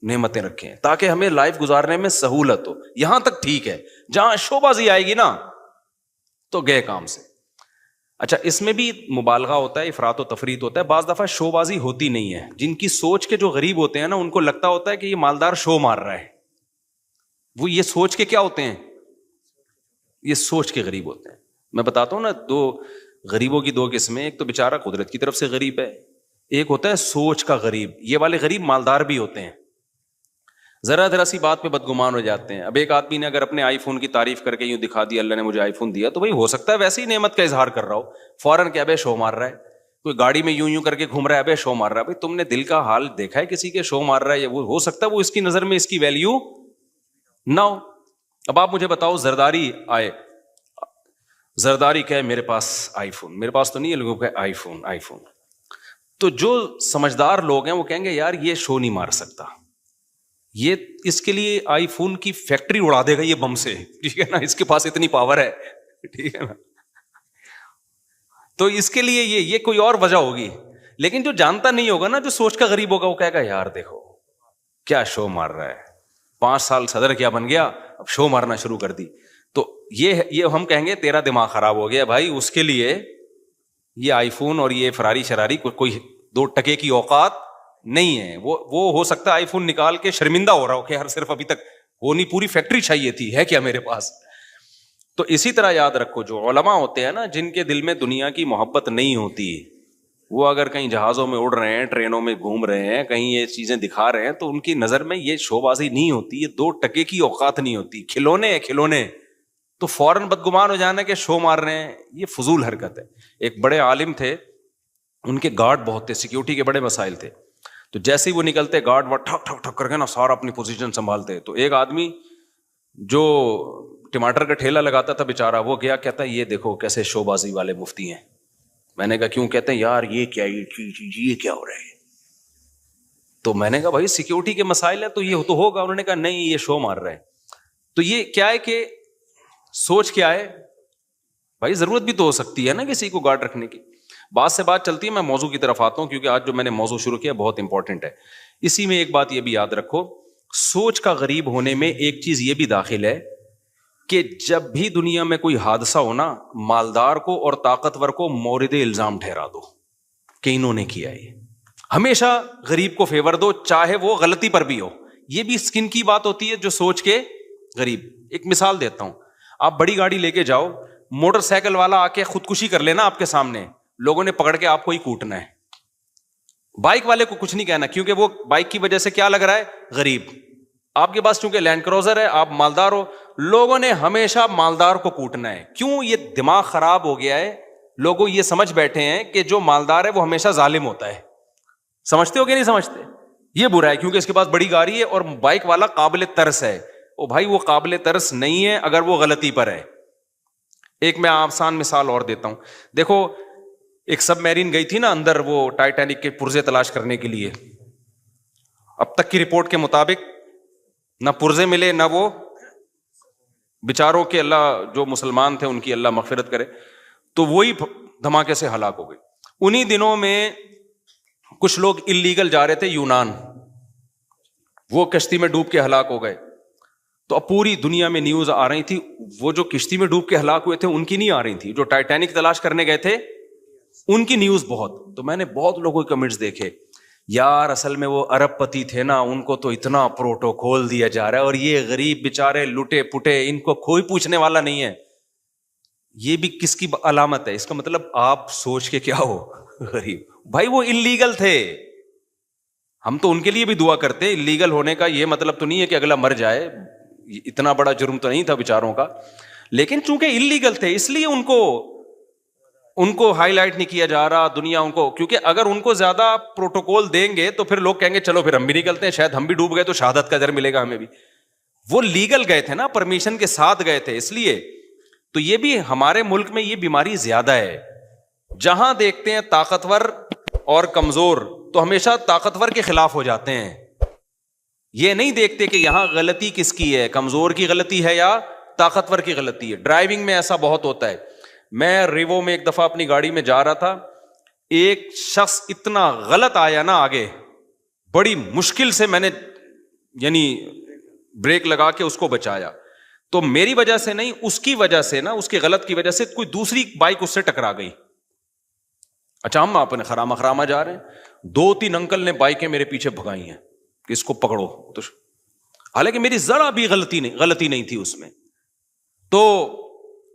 A: نعمتیں رکھیں تاکہ ہمیں لائف گزارنے میں سہولت ہو. یہاں تک ٹھیک ہے, جہاں شو بازی آئے گی نا تو گئے کام سے. اچھا اس میں بھی مبالغہ ہوتا ہے, افراط و تفریط ہوتا ہے. بعض دفعہ شو بازی ہوتی نہیں ہے. جن کی سوچ کے جو غریب ہوتے ہیں نا, ان کو لگتا ہوتا ہے کہ یہ مالدار شو مار رہا ہے. وہ یہ سوچ کے کیا ہوتے ہیں؟ یہ سوچ کے غریب ہوتے ہیں. میں بتاتا ہوں نا, 2 غریبوں کی 2 قسمیں. ایک تو بیچارہ قدرت کی طرف سے غریب ہے, ایک ہوتا ہے سوچ کا غریب. یہ والے غریب مالدار بھی ہوتے ہیں, ذرا سی بات پہ بدگمان ہو جاتے ہیں. اب ایک آدمی نے اگر اپنے آئی فون کی تعریف کر کے یوں دکھا دیا اللہ نے مجھے آئی فون دیا, تو بھائی ہو سکتا ہے ویسے ہی نعمت کا اظہار کر رہا ہو, فوراً کہ ابے شو مار رہا ہے. کوئی گاڑی میں یوں کر کے گھوم رہا ہے, ابے شو مار رہا ہے. بھائی تم نے دل کا حال دیکھا ہے کسی کے شو مار رہا ہے؟ وہ ہو سکتا ہے وہ اس کی نظر میں اس کی ویلیو نہ ہو. اب آپ مجھے بتاؤ, زرداری آئے, زرداری کہے میرے پاس آئی فون, میرے پاس تو نہیں ہے, لوگوں کا آئی فون. تو جو سمجھدار لوگ ہیں وہ کہیں گے یار یہ شو نہیں مار سکتا, یہ اس کے لیے آئی فون کی فیکٹری اڑا دے گا یہ بم سے, ٹھیک ہے نا, اس کے پاس اتنی پاور ہے, ٹھیک ہے نا. تو اس کے لیے یہ کوئی اور وجہ ہوگی. لیکن جو جانتا نہیں ہوگا نا, جو سوچ کا غریب ہوگا, وہ کہے گا یار دیکھو کیا شو مار رہا ہے, 5 سال صدر کیا بن گیا, اب شو مارنا شروع کر دی. تو یہ ہم کہیں گے تیرا دماغ خراب ہو گیا بھائی. اس کے لیے یہ آئی فون اور یہ فراری شراری کوئی 2 ٹکے کی اوقات نہیں ہے. وہ ہو سکتا ہے آئی فون نکال کے شرمندہ ہو رہا ہو کہ ہر صرف ابھی تک وہ نہیں, پوری فیکٹری چاہیے تھی, ہے کیا میرے پاس. تو اسی طرح یاد رکھو جو علماء ہوتے ہیں نا, جن کے دل میں دنیا کی محبت نہیں ہوتی, وہ اگر کہیں جہازوں میں اڑ رہے ہیں, ٹرینوں میں گھوم رہے ہیں, کہیں یہ چیزیں دکھا رہے ہیں, تو ان کی نظر میں یہ شو بازی نہیں ہوتی, یہ 2 ٹکے کی اوقات نہیں ہوتی, کھلونے. تو فوراً بدگمان ہو جانا کہ شو مار رہے ہیں, یہ فضول حرکت ہے. ایک بڑے عالم تھے, ان کے گارڈ بہت تھے, سیکیورٹی کے بڑے مسائل تھے. تو جیسے ہی وہ نکلتے گارڈ وہ ٹھک ٹھک ٹھک کر کے نا سارا اپنی پوزیشن سنبھالتے. تو ایک آدمی جو ٹماٹر کا ٹھیلا لگاتا تھا بیچارہ, وہ گیا, کہتا ہے یہ دیکھو کیسے شو بازی والے مفتی ہیں. میں نے کہا کیوں؟ کہتے ہیں یار یہ کیا ہو رہا ہے. تو میں نے کہا بھائی سیکیورٹی کے مسائل ہے تو یہ تو ہوگا. انہوں نے کہا نہیں یہ شو مار رہا ہے. تو یہ کیا ہے کہ سوچ کیا ہے بھائی, ضرورت بھی تو ہو سکتی ہے نا کسی کو گارڈ رکھنے کی. بات سے بات چلتی ہے, میں موضوع کی طرف آتا ہوں کیونکہ آج جو میں نے موضوع شروع کیا بہت امپورٹنٹ ہے. اسی میں ایک بات یہ بھی یاد رکھو, سوچ کا غریب ہونے میں ایک چیز یہ بھی داخل ہے کہ جب بھی دنیا میں کوئی حادثہ ہونا, مالدار کو اور طاقتور کو مورد الزام ٹھہرا دو کہ انہوں نے کیا. یہ ہمیشہ غریب کو فیور دو, چاہے وہ غلطی پر بھی ہو. یہ بھی اسکن کی بات ہوتی ہے جو سوچ کے غریب. ایک مثال دیتا ہوں, آپ بڑی گاڑی لے کے جاؤ, موٹر سائیکل والا آ کے خودکشی کر لینا آپ کے سامنے, لوگوں نے پکڑ کے آپ کو ہی کوٹنا ہے. بائک والے کو کچھ نہیں کہنا, کیونکہ وہ بائک کی وجہ سے کیا لگ رہا ہے, غریب. آپ کے پاس چونکہ لینڈ کروزر ہے, آپ مالدار ہو, لوگوں نے ہمیشہ مالدار کو کوٹنا ہے. کیوں؟ یہ دماغ خراب ہو گیا ہے, لوگوں یہ سمجھ بیٹھے ہیں کہ جو مالدار ہے وہ ہمیشہ ظالم ہوتا ہے. سمجھتے ہو کہ نہیں سمجھتے؟ یہ برا ہے کیونکہ اس کے پاس بڑی گاڑی ہے اور بائک والا قابل ترس ہے. او بھائی وہ قابل ترس نہیں ہے اگر وہ غلطی پر ہے. ایک میں آسان مثال اور دیتا ہوں. دیکھو ایک سب میرین گئی تھی نا اندر وہ ٹائٹینک کے پرزے تلاش کرنے کے لیے. اب تک کی رپورٹ کے مطابق نہ پرزے ملے نہ وہ بیچاروں کے, اللہ جو مسلمان تھے ان کی اللہ مغفرت کرے, تو وہی دھماکے سے ہلاک ہو گئے. انہی دنوں میں کچھ لوگ اللیگل جا رہے تھے یونان, وہ کشتی میں ڈوب کے ہلاک ہو گئے. تو اب پوری دنیا میں نیوز آ رہی تھی, وہ جو کشتی میں ڈوب کے ہلاک ہوئے تھے ان کی نہیں آ رہی تھی, جو ٹائٹینک تلاش کرنے گئے تھے ان کی نیوز بہت. تو میں نے بہت لوگوں کے کمنٹس دیکھے, یار اصل میں وہ ارب پتی تھے نا, ان کو تو اتنا پروٹوکول دیا جا رہا ہے, اور یہ غریب بےچارے لٹے پٹے, ان کو کوئی پوچھنے والا نہیں ہے. یہ بھی کس کی علامت ہے؟ اس کا مطلب آپ سوچ کے کیا ہو, غریب. بھائی وہ انلیگل تھے, ہم تو ان کے لیے بھی دعا کرتے. انلیگل ہونے کا یہ مطلب تو نہیں ہے کہ اگلا مر جائے, اتنا بڑا جرم تو نہیں تھا بیچاروں کا, لیکن چونکہ انلیگل تھے اس لیے ان کو ہائی لائٹ نہیں کیا جا رہا دنیا ان کو, کیونکہ اگر ان کو زیادہ پروٹوکول دیں گے تو پھر لوگ کہیں گے چلو پھر ہم بھی نکلتے ہیں, شاید ہم بھی ڈوب گئے تو شہادت کا اجر ملے گا ہمیں بھی. وہ لیگل گئے تھے نا, پرمیشن کے ساتھ گئے تھے, اس لیے. تو یہ بھی ہمارے ملک میں یہ بیماری زیادہ ہے, جہاں دیکھتے ہیں طاقتور اور کمزور تو ہمیشہ طاقتور کے خلاف ہو جاتے ہیں. یہ نہیں دیکھتے کہ یہاں غلطی کس کی ہے, کمزور کی غلطی ہے یا طاقتور کی غلطی ہے. ڈرائیونگ میں ایسا بہت ہوتا ہے. میں ریوو میں ایک دفعہ اپنی گاڑی میں جا رہا تھا, ایک شخص اتنا غلط آیا نا آگے, بڑی مشکل سے میں نے یعنی بریک لگا کے اس کو بچایا. تو میری وجہ سے نہیں, اس کی وجہ سے نا, اس کے غلط کی وجہ سے کوئی دوسری بائک اس سے ٹکرا گئی. اچھا ہم اپنے خراما جا رہے ہیں, 2-3 انکل نے بائکیں میرے پیچھے بھگائی ہیں کہ اس کو پکڑو, تو حالانکہ میری ذرا بھی غلطی نہیں تھی اس میں. تو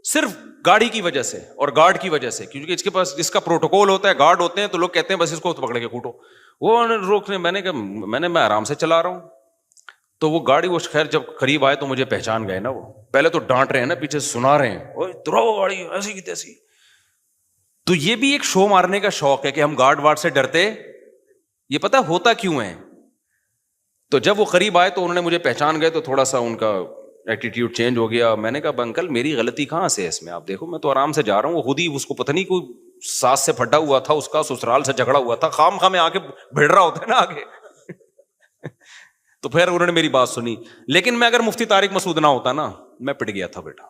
A: صرف گاڑی کی وجہ سے اور گارڈ کی وجہ سے, کیونکہ اس کے پاس جس کا پروٹوکول ہوتا ہے, گارڈ ہوتے ہیں, تو لوگ کہتے ہیں بس اس کو پکڑ کے کوٹو. وہ روکنے, میں آرام سے چلا رہا ہوں. تو وہ گاڑی, وہ خیر جب قریب آئے تو مجھے پہچان گئے نا. وہ پہلے تو ڈانٹ رہے ہیں نا, پیچھے سنا رہے ہیں, اوے درو گاڑی ایسی کی تیسی. تو یہ بھی ایک شو مارنے کا شوق ہے کہ ہم گارڈ وارڈ سے ڈرتے. یہ پتہ ہوتا کیوں ہے؟ تو جب وہ قریب آئے تو انہوں نے مجھے پہچان گئے, تو تھوڑا سا ان کا ایٹیٹیوڈ چینج ہو گیا. میں نے کہا انکل میری غلطی کہاں سے ہے اس میں؟ آپ دیکھو میں تو آرام سے جا رہا ہوں. وہ خود ہی اس کو پتہ نہیں کوئی ساس سے پھٹا ہوا تھا, اس کا سسرال سے جھگڑا ہوا تھا, خام خواہ میں آ کے بھیڑ رہا ہوتا ہے نا آگے. تو پھر انہوں نے میری بات سنی. لیکن میں اگر مفتی طارق مسعود نہ ہوتا نا, میں پٹ گیا تھا بیٹا,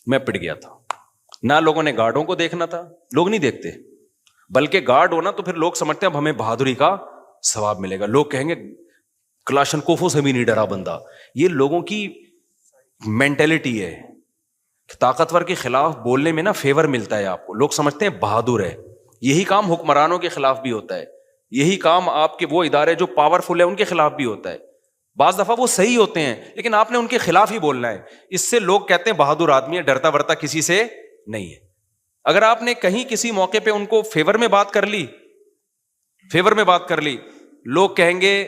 A: میں پٹ گیا تھا. نہ لوگوں نے گارڈوں کو دیکھنا تھا, لوگ نہیں دیکھتے, بلکہ گارڈ ہونا تو پھر لوگ سمجھتے ہیں اب ہمیں بہادری کا ثواب ملے گا. لوگ کہیں گے کلاشن کوفوں سے بھی نہیں ڈرا بندہ. یہ لوگوں کی مینٹلٹی ہے, طاقتور کے خلاف بولنے میں نا فیور ملتا ہے آپ کو, لوگ سمجھتے ہیں بہادر ہے. یہی کام حکمرانوں کے خلاف بھی ہوتا ہے, یہی کام آپ کے وہ ادارے جو پاورفل ہے ان کے خلاف بھی ہوتا ہے. بعض دفعہ وہ صحیح ہوتے ہیں لیکن آپ نے ان کے خلاف ہی بولنا ہے. اس سے لوگ کہتے ہیں بہادر آدمی ہے, ڈرتا ورتا کسی سے نہیں ہے. اگر آپ نے کہیں کسی موقع پہ ان کو فیور میں بات کر لی, لوگ کہیں گے,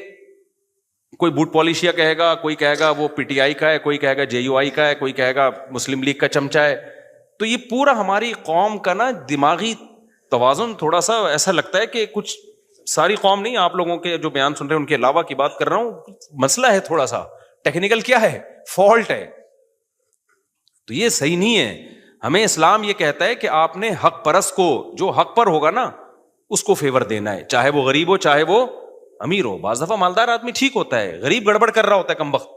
A: کوئی بوٹ پالیشیا کہے گا, کوئی کہے گا وہ پی ٹی آئی کا ہے, کوئی کہے گا جے یو آئی کا ہے, کوئی کہے گا مسلم لیگ کا چمچہ ہے. تو یہ پورا ہماری قوم کا نا دماغی توازن تھوڑا سا ایسا لگتا ہے کہ کچھ, ساری قوم نہیں, آپ لوگوں کے جو بیان سن رہے ہیں ان کے علاوہ کی بات کر رہا ہوں, مسئلہ ہے تھوڑا سا ٹیکنیکل, کیا ہے, فالٹ ہے. تو یہ صحیح نہیں ہے. ہمیں اسلام یہ کہتا ہے کہ آپ نے حق پرست کو, جو حق پر ہوگا نا اس کو فیور دینا ہے, چاہے وہ غریب ہو چاہے وہ امیر ہو. بعض دفعہ مالدار آدمی ٹھیک ہوتا ہے, غریب گڑبڑ کر رہا ہوتا ہے کمبخت,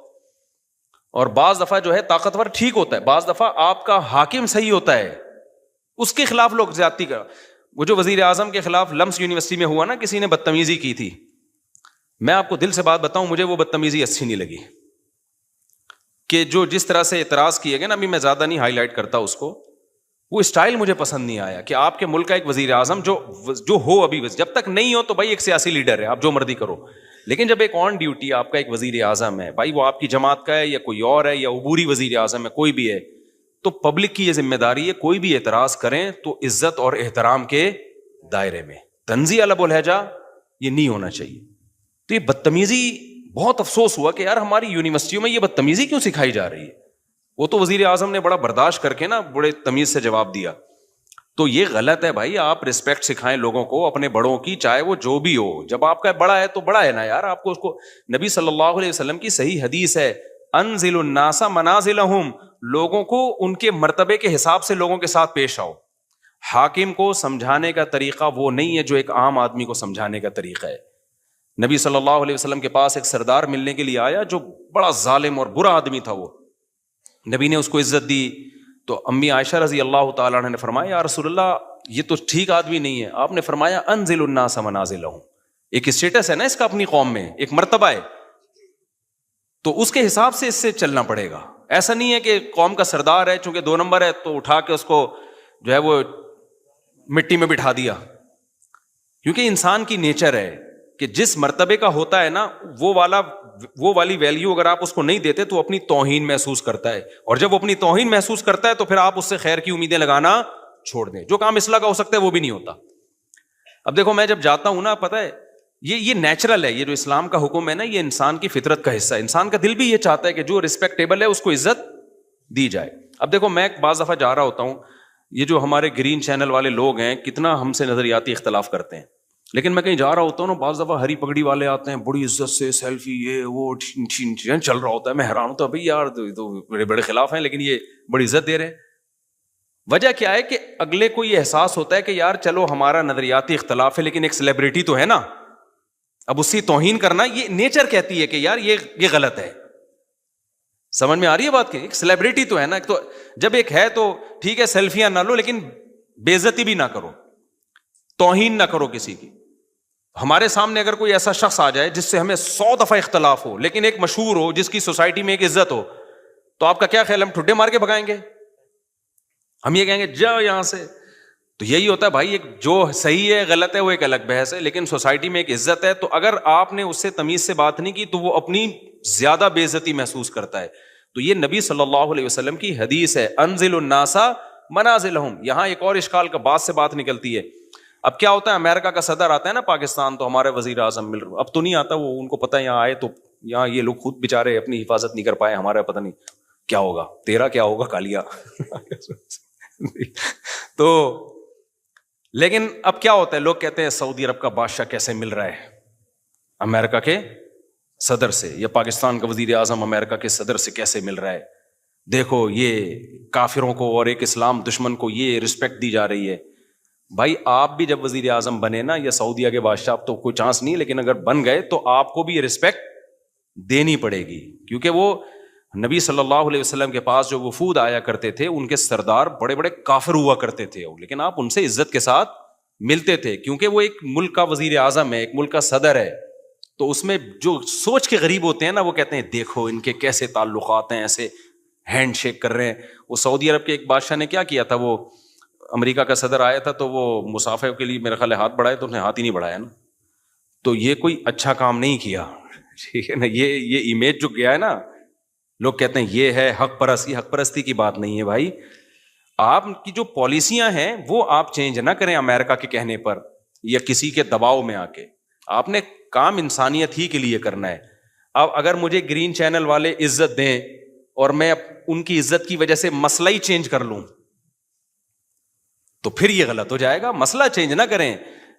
A: اور بعض دفعہ جو ہے طاقتور ٹھیک ہوتا ہے. بعض دفعہ آپ کا حاکم صحیح ہوتا ہے, اس کے خلاف لوگ زیادتی کر. وہ جو وزیر اعظم کے خلاف لمس یونیورسٹی میں ہوا نا, کسی نے بدتمیزی کی تھی, میں آپ کو دل سے بات بتاؤں, مجھے وہ بدتمیزی اچھی نہیں لگی. کہ جو جس طرح سے اعتراض کیے گئے نا, ابھی میں زیادہ نہیں ہائی لائٹ کرتا اس کو, وہ اسٹائل مجھے پسند نہیں آیا. کہ آپ کے ملک کا ایک وزیر اعظم جو ہو, ابھی جب تک نہیں ہو تو بھائی ایک سیاسی لیڈر ہے, آپ جو مرضی کرو, لیکن جب ایک آن ڈیوٹی آپ کا ایک وزیر اعظم ہے بھائی, وہ آپ کی جماعت کا ہے یا کوئی اور ہے یا عبوری وزیر اعظم ہے, کوئی بھی ہے, تو پبلک کی یہ ذمہ داری ہے کوئی بھی اعتراض کریں تو عزت اور احترام کے دائرے میں, تنزیہ لب و لہجہ یہ نہیں ہونا چاہیے. تو یہ بدتمیزی, بہت افسوس ہوا کہ یار ہماری یونیورسٹیوں میں یہ بدتمیزی کیوں سکھائی جا رہی ہے. وہ تو وزیر اعظم نے بڑا برداشت کر کے نا بڑے تمیز سے جواب دیا. تو یہ غلط ہے بھائی, آپ رسپیکٹ سکھائیں لوگوں کو اپنے بڑوں کی, چاہے وہ جو بھی ہو. جب آپ کا بڑا ہے تو بڑا ہے نا یار, آپ کو اس کو, نبی صلی اللہ علیہ وسلم کی صحیح حدیث ہے, انزل الناس منازلہم, لوگوں کو ان کے مرتبے کے حساب سے لوگوں کے ساتھ پیش آؤ. حاکم کو سمجھانے کا طریقہ وہ نہیں ہے جو ایک عام آدمی کو سمجھانے کا طریقہ ہے. نبی صلی اللہ علیہ وسلم کے پاس ایک سردار ملنے کے لیے آیا جو بڑا ظالم اور برا آدمی تھا. وہ نبی نے اس کو عزت دی تو امی عائشہ رضی اللہ تعالیٰ عنہ نے فرمایا یا رسول اللہ یہ تو ٹھیک آدمی نہیں ہے. آپ نے فرمایا انزل الناس منازلہم, ایک اسٹیٹس ہے نا اس کا اپنی قوم میں, ایک مرتبہ ہے, تو اس کے حساب سے اس سے چلنا پڑے گا. ایسا نہیں ہے کہ قوم کا سردار ہے چونکہ 2 نمبر ہے تو اٹھا کے اس کو جو ہے وہ مٹی میں بٹھا دیا. کیونکہ انسان کی نیچر ہے کہ جس مرتبے کا ہوتا ہے نا وہ والی ویلیو اگر آپ اس کو نہیں دیتے تو اپنی توہین محسوس کرتا ہے, اور جب وہ اپنی توہین محسوس کرتا ہے تو پھر آپ اس سے خیر کی امیدیں لگانا چھوڑ دیں. جو کام اصلاح کا ہو سکتا ہے وہ بھی نہیں ہوتا. اب دیکھو میں جب جاتا ہوں نا, پتہ ہے یہ نیچرل ہے, یہ جو اسلام کا حکم ہے نا یہ انسان کی فطرت کا حصہ ہے. انسان کا دل بھی یہ چاہتا ہے کہ جو ریسپیکٹیبل ہے اس کو عزت دی جائے. اب دیکھو میں بعض دفعہ جا رہا ہوتا ہوں, یہ جو ہمارے گرین چینل والے لوگ ہیں کتنا ہم سے نظریاتی اختلاف کرتے ہیں, لیکن میں کہیں جا رہا ہوتا ہوں نا بعض دفعہ ہری پگڑی والے آتے ہیں بڑی عزت سے سیلفی یہ وہ چل رہا ہوتا ہے. میں حیران ہوتا ہوں بھائی یار تو بڑے بڑے خلاف ہیں لیکن یہ بڑی عزت دے رہے ہیں. وجہ کیا ہے کہ اگلے کو یہ احساس ہوتا ہے کہ یار چلو ہمارا نظریاتی اختلاف ہے لیکن ایک سیلیبریٹی تو ہے نا, اب اسی توہین کرنا یہ نیچر کہتی ہے کہ یار یہ غلط ہے. سمجھ میں آ رہی ہے بات, کہ ایک سیلیبریٹی تو ہے نا, تو جب ایک ہے تو ٹھیک ہے سیلفیاں نہ لو لیکن بے عزتی بھی نہ کرو, توہین نہ کرو کسی کی. ہمارے سامنے اگر کوئی ایسا شخص آ جائے جس سے ہمیں 100 دفعہ اختلاف ہو لیکن ایک مشہور ہو جس کی سوسائٹی میں ایک عزت ہو, تو آپ کا کیا خیال, ہم ٹھڈے مار کے بھگائیں گے, ہم یہ کہیں گے جاؤ یہاں سے. تو یہی ہوتا ہے بھائی, ایک جو صحیح ہے غلط ہے وہ ایک الگ بحث ہے, لیکن سوسائٹی میں ایک عزت ہے, تو اگر آپ نے اس سے تمیز سے بات نہیں کی تو وہ اپنی زیادہ بے عزتی محسوس کرتا ہے. تو یہ نبی صلی اللہ علیہ وسلم کی حدیث ہے, انزل الناس منازلہم. یہاں ایک اور اشکال کا بات سے بات نکلتی ہے. اب کیا ہوتا ہے, امریکہ کا صدر آتا ہے نا پاکستان, تو ہمارے وزیر اعظم مل رہے, اب تو نہیں آتا, وہ ان کو پتہ ہے یہاں آئے تو یہاں یہ لوگ خود بےچارے اپنی حفاظت نہیں کر پائے, ہمارا پتہ نہیں کیا ہوگا, تیرا کیا ہوگا کالیا. تو لیکن اب کیا ہوتا ہے, لوگ کہتے ہیں سعودی عرب کا بادشاہ کیسے مل رہا ہے امریکہ کے صدر سے, یا پاکستان کا وزیر اعظم امریکہ کے صدر سے کیسے مل رہا ہے, دیکھو یہ کافروں کو اور ایک اسلام دشمن کو یہ رسپیکٹ دی جا رہی ہے. بھائی آپ بھی جب وزیر اعظم بنے نا, یا سعودیہ کے بادشاہ, اب تو کوئی چانس نہیں, لیکن اگر بن گئے تو آپ کو بھی یہ رسپیکٹ دینی پڑے گی, کیونکہ وہ نبی صلی اللہ علیہ وسلم کے پاس جو وفود آیا کرتے تھے ان کے سردار بڑے بڑے کافر ہوا کرتے تھے, لیکن آپ ان سے عزت کے ساتھ ملتے تھے, کیونکہ وہ ایک ملک کا وزیر اعظم ہے, ایک ملک کا صدر ہے. تو اس میں جو سوچ کے غریب ہوتے ہیں نا, وہ کہتے ہیں دیکھو ان کے کیسے تعلقات ہیں, ایسے ہینڈ شیک کر رہے ہیں. وہ سعودی عرب کے ایک بادشاہ نے کیا کیا تھا, وہ امریکہ کا صدر آیا تھا تو وہ مسافر کے لیے میرا خیال ہے ہاتھ بڑھائے, تو انہیں ہاتھ ہی نہیں بڑھایا نا, تو یہ کوئی اچھا کام نہیں کیا, ٹھیک ہے نا. یہ امیج جو گیا ہے نا, لوگ کہتے ہیں یہ ہے حق پرستی. حق پرستی کی بات نہیں ہے بھائی, آپ کی جو پالیسیاں ہیں وہ آپ چینج نہ کریں امریکہ کے کہنے پر یا کسی کے دباؤ میں آ کے. آپ نے کام انسانیت ہی کے لیے کرنا ہے. اب اگر مجھے گرین چینل والے عزت دیں اور میں ان کی عزت کی وجہ سے مسئلہ ہی چینج کر لوں تو پھر یہ غلط ہو جائے گا. مسئلہ چینج نہ کریں,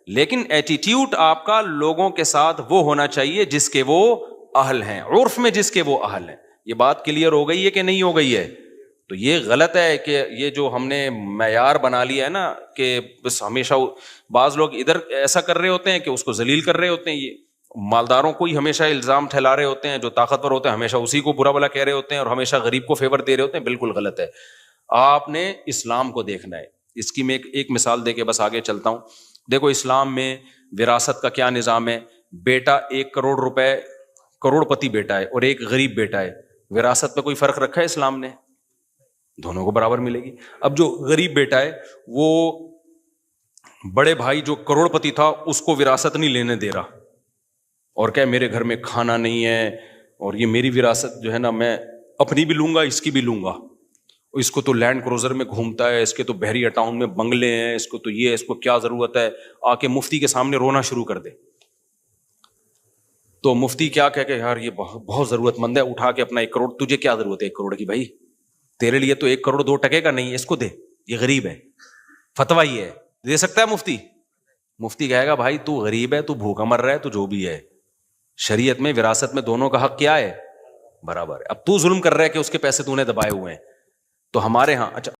A: لیکن ایٹیٹیوڈ آپ کا لوگوں کے ساتھ وہ ہونا چاہیے جس کے وہ اہل ہیں, عرف میں جس کے وہ اہل ہیں. یہ بات کلیئر ہو گئی ہے کہ نہیں ہو گئی ہے؟ تو یہ غلط ہے کہ یہ جو ہم نے معیار بنا لیا ہے نا کہ بس ہمیشہ بعض لوگ ادھر ایسا کر رہے ہوتے ہیں کہ اس کو ذلیل کر رہے ہوتے ہیں, یہ مالداروں کو ہی ہمیشہ الزام ٹھہلا رہے ہوتے ہیں, جو طاقتور ہوتے ہیں ہمیشہ اسی کو برا بلا کہہ رہے ہوتے ہیں, اور ہمیشہ غریب کو فیور دے رہے ہوتے ہیں. بالکل غلط ہے. آپ نے اسلام کو دیکھنا ہے. اس کی میں ایک مثال دے کے بس آگے چلتا ہوں. دیکھو اسلام میں وراثت کا کیا نظام ہے. بیٹا 1 کروڑ روپے کروڑ پتی بیٹا ہے اور ایک غریب بیٹا ہے, وراثت پہ کوئی فرق رکھا ہے اسلام نے؟ دونوں کو برابر ملے گی. اب جو غریب بیٹا ہے وہ بڑے بھائی جو کروڑ پتی تھا اس کو وراثت نہیں لینے دے رہا, اور کہ میرے گھر میں کھانا نہیں ہے اور یہ میری وراثت جو ہے نا میں اپنی بھی لوں گا اس کی بھی لوں گا, اس کو تو لینڈ کروزر میں گھومتا ہے, اس کے تو بحریہ ٹاؤن میں بنگلے ہیں, اس کو تو یہ, اس کو کیا ضرورت ہے, آ کے مفتی کے سامنے رونا شروع کر دے. تو مفتی کیا کہہ کہ یار یہ بہت ضرورت مند ہے, اٹھا کے اپنا 1 کروڑ, تجھے کیا ضرورت ہے 1 کروڑ کی بھائی, تیرے لیے تو 1 کروڑ 2 ٹکے کا نہیں ہے, اس کو دے, یہ غریب ہے, فتویٰ یہ ہے, دے سکتا ہے مفتی؟ مفتی کہے گا بھائی تو غریب ہے, تو بھوکا مر رہا ہے, تو جو بھی ہے, شریعت میں وراثت میں دونوں کا حق کیا ہے؟ برابر ہے. اب تو ظلم کر رہا ہے کہ اس کے پیسے تو نے دبائے ہوئے ہیں. تو ہمارے ہاں اچھا